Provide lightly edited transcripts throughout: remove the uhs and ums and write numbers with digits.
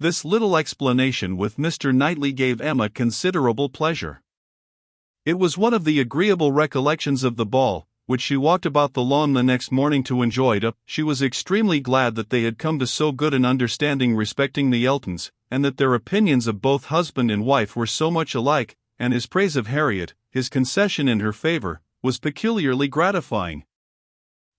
This little explanation with Mr. Knightley gave Emma considerable pleasure. It was one of the agreeable recollections of the ball, which she walked about the lawn the next morning to enjoy. She was extremely glad that they had come to so good an understanding respecting the Eltons, and that their opinions of both husband and wife were so much alike, and his praise of Harriet, his concession in her favor, was peculiarly gratifying.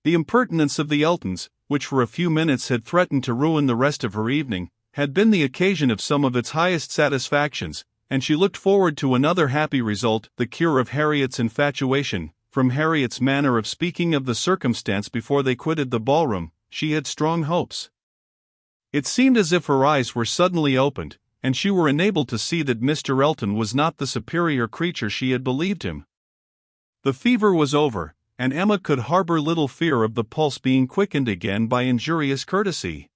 The impertinence of the Eltons, which for a few minutes had threatened to ruin the rest of her evening, had been the occasion of some of its highest satisfactions, and she looked forward to another happy result, the cure of Harriet's infatuation. From Harriet's manner of speaking of the circumstance before they quitted the ballroom, she had strong hopes. It seemed as if her eyes were suddenly opened, and she were enabled to see that Mr. Elton was not the superior creature she had believed him. The fever was over, and Emma could harbor little fear of the pulse being quickened again by injurious courtesy.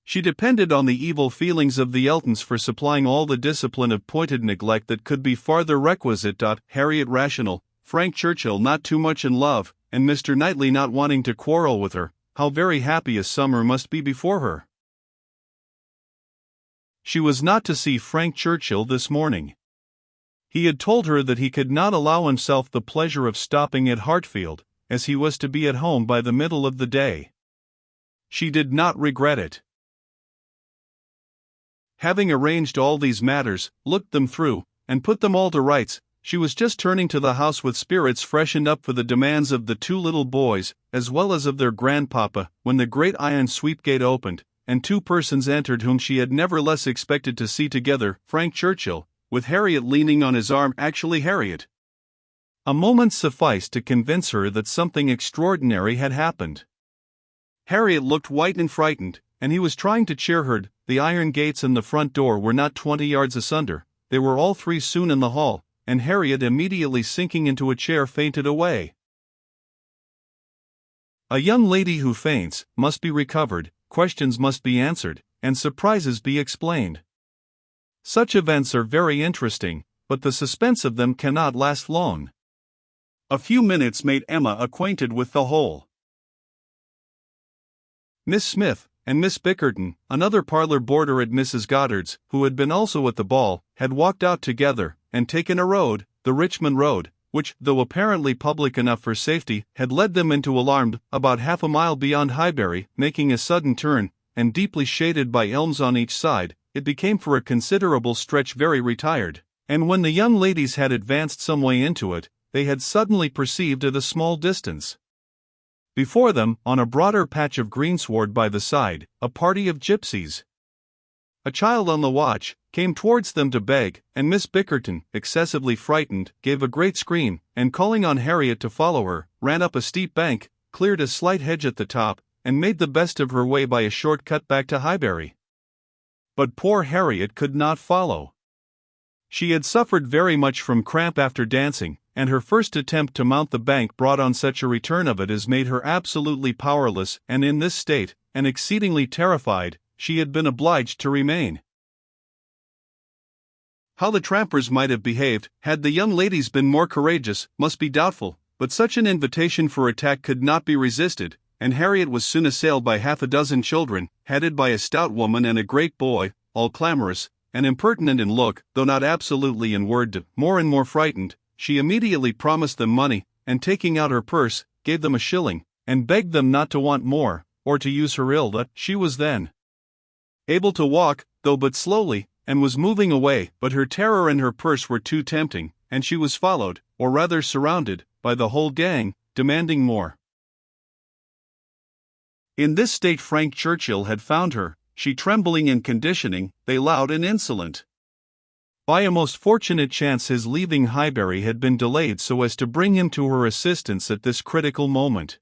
She depended on the evil feelings of the Eltons for supplying all the discipline of pointed neglect that could be farther requisite. Harriet rational, Frank Churchill not too much in love, and Mr. Knightley not wanting to quarrel with her, how very happy a summer must be before her. She was not to see Frank Churchill this morning. He had told her that he could not allow himself the pleasure of stopping at Hartfield, as he was to be at home by the middle of the day. She did not regret it. Having arranged all these matters, looked them through, and put them all to rights, she was just turning to the house with spirits freshened up for the demands of the two little boys, as well as of their grandpapa, when the great iron sweep gate opened, and two persons entered whom she had never less expected to see together, Frank Churchill, with Harriet leaning on his arm, actually Harriet. A moment sufficed to convince her that something extraordinary had happened. Harriet looked white and frightened, and he was trying to cheer her. The iron gates and the front door were not 20 yards asunder. They were all three soon in the hall, and Harriet, immediately sinking into a chair, fainted away. A young lady who faints must be recovered, questions must be answered, and surprises be explained. Such events are very interesting, but the suspense of them cannot last long. A few minutes made Emma acquainted with the whole. Miss Smith and Miss Bickerton, another parlor boarder at Mrs. Goddard's, who had been also at the ball, had walked out together, and taken a road, the Richmond Road, which, though apparently public enough for safety, had led them into alarmed, about half a mile beyond Highbury. Making a sudden turn, and deeply shaded by elms on each side, it became for a considerable stretch very retired, and when the young ladies had advanced some way into it, they had suddenly perceived at a small distance, before them, on a broader patch of greensward by the side, a party of gypsies. A child on the watch came towards them to beg, and Miss Bickerton, excessively frightened, gave a great scream, and calling on Harriet to follow her, ran up a steep bank, cleared a slight hedge at the top, and made the best of her way by a short cut back to Highbury. But poor Harriet could not follow. She had suffered very much from cramp after dancing, and her first attempt to mount the bank brought on such a return of it as made her absolutely powerless, and in this state, and exceedingly terrified, she had been obliged to remain. How the trampers might have behaved, had the young ladies been more courageous, must be doubtful, but such an invitation for attack could not be resisted, and Harriet was soon assailed by half a dozen children, headed by a stout woman and a great boy, all clamorous, and impertinent in look, though not absolutely in word. More and more frightened, she immediately promised them money, and taking out her purse, gave them a shilling, and begged them not to want more, or to use her ill. She was then able to walk, though but slowly, and was moving away, but her terror and her purse were too tempting, and she was followed, or rather surrounded, by the whole gang, demanding more. In this state Frank Churchill had found her, she trembling and conditioning, they loud and insolent. By a most fortunate chance his leaving Highbury had been delayed so as to bring him to her assistance at this critical moment.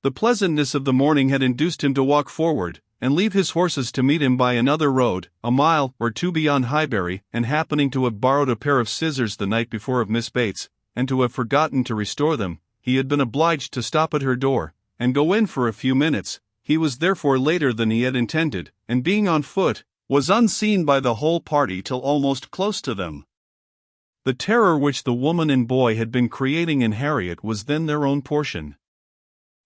The pleasantness of the morning had induced him to walk forward, and leave his horses to meet him by another road, a mile or two beyond Highbury, and happening to have borrowed a pair of scissors the night before of Miss Bates, and to have forgotten to restore them, he had been obliged to stop at her door, and go in for a few minutes. He was therefore later than he had intended, and being on foot, was unseen by the whole party till almost close to them. The terror which the woman and boy had been creating in Harriet was then their own portion.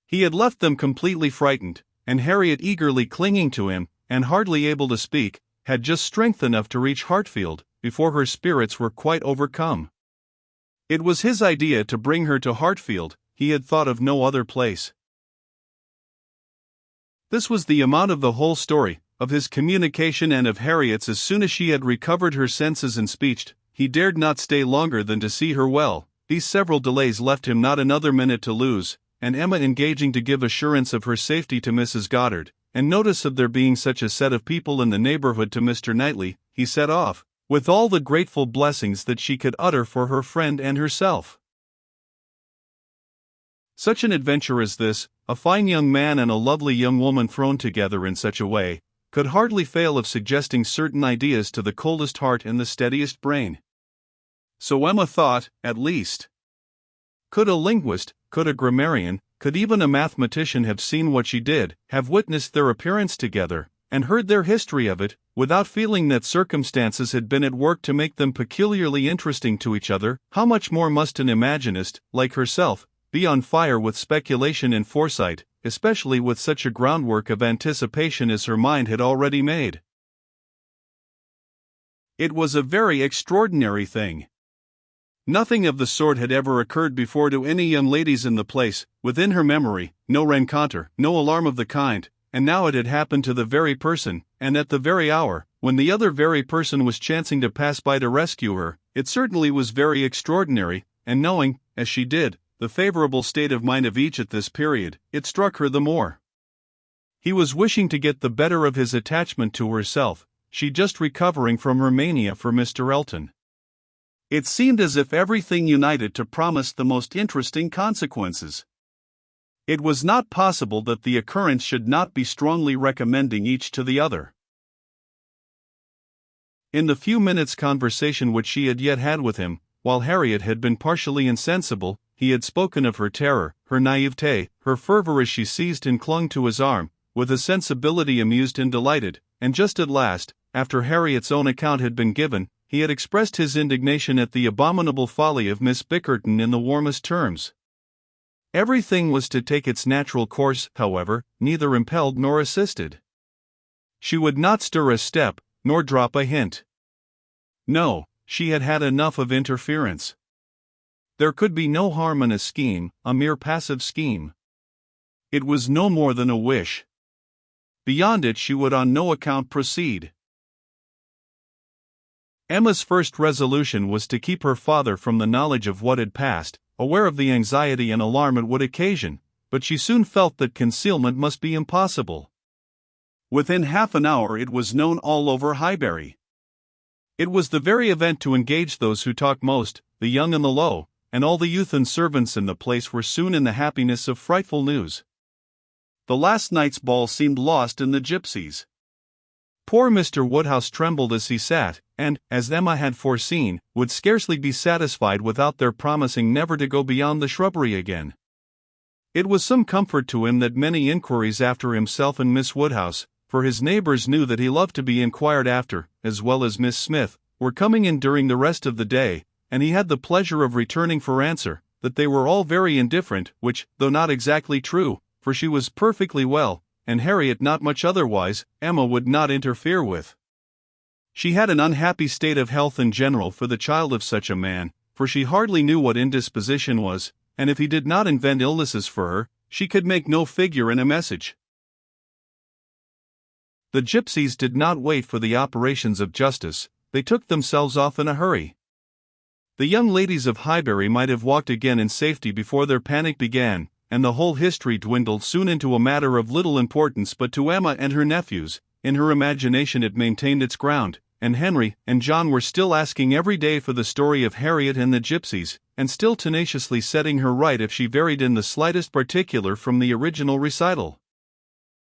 He had left them completely frightened, and Harriet eagerly clinging to him, and hardly able to speak, had just strength enough to reach Hartfield, before her spirits were quite overcome. It was his idea to bring her to Hartfield, he had thought of no other place. This was the amount of the whole story, of his communication and of Harriet's. As soon as she had recovered her senses and speech, he dared not stay longer than to see her well. These several delays left him not another minute to lose, and Emma engaging to give assurance of her safety to Mrs. Goddard, and notice of there being such a set of people in the neighborhood to Mr. Knightley, he set off, with all the grateful blessings that she could utter for her friend and herself. Such an adventure as this, a fine young man and a lovely young woman thrown together in such a way, could hardly fail of suggesting certain ideas to the coldest heart and the steadiest brain. So Emma thought, at least. Could a linguist, could a grammarian, could even a mathematician have seen what she did, have witnessed their appearance together, and heard their history of it, without feeling that circumstances had been at work to make them peculiarly interesting to each other, how much more must an imaginist, like herself, be on fire with speculation and foresight, especially with such a groundwork of anticipation as her mind had already made. It was a very extraordinary thing. Nothing of the sort had ever occurred before to any young ladies in the place, within her memory, no rencontre, no alarm of the kind, and now it had happened to the very person, and at the very hour, when the other very person was chancing to pass by to rescue her. It certainly was very extraordinary, and knowing, as she did, the favorable state of mind of each at this period, it struck her the more. He was wishing to get the better of his attachment to herself, she just recovering from her mania for Mr. Elton. It seemed as if everything united to promise the most interesting consequences. It was not possible that the occurrence should not be strongly recommending each to the other. In the few minutes' conversation which she had yet had with him, while Harriet had been partially insensible, he had spoken of her terror, her naivete, her fervor as she seized and clung to his arm, with a sensibility amused and delighted, and just at last, after Harriet's own account had been given, he had expressed his indignation at the abominable folly of Miss Bickerton in the warmest terms. Everything was to take its natural course, however, neither impelled nor assisted. She would not stir a step, nor drop a hint. No, she had had enough of interference. There could be no harm in a scheme, a mere passive scheme. It was no more than a wish. Beyond it she would on no account proceed. Emma's first resolution was to keep her father from the knowledge of what had passed, aware of the anxiety and alarm it would occasion, but she soon felt that concealment must be impossible. Within half an hour it was known all over Highbury. It was the very event to engage those who talk most, the young and the low, and all the youth and servants in the place were soon in the happiness of frightful news. The last night's ball seemed lost in the gypsies. Poor Mr. Woodhouse trembled as he sat, and, as Emma had foreseen, would scarcely be satisfied without their promising never to go beyond the shrubbery again. It was some comfort to him that many inquiries after himself and Miss Woodhouse, for his neighbors knew that he loved to be inquired after, as well as Miss Smith, were coming in during the rest of the day, and he had the pleasure of returning for answer, that they were all very indifferent, which, though not exactly true, for she was perfectly well, and Harriet not much otherwise, Emma would not interfere with. She had an unhappy state of health in general for the child of such a man, for she hardly knew what indisposition was, and if he did not invent illnesses for her, she could make no figure in a message. The gypsies did not wait for the operations of justice, they took themselves off in a hurry. The young ladies of Highbury might have walked again in safety before their panic began, and the whole history dwindled soon into a matter of little importance, but to Emma and her nephews, in her imagination it maintained its ground, and Henry and John were still asking every day for the story of Harriet and the gypsies, and still tenaciously setting her right if she varied in the slightest particular from the original recital.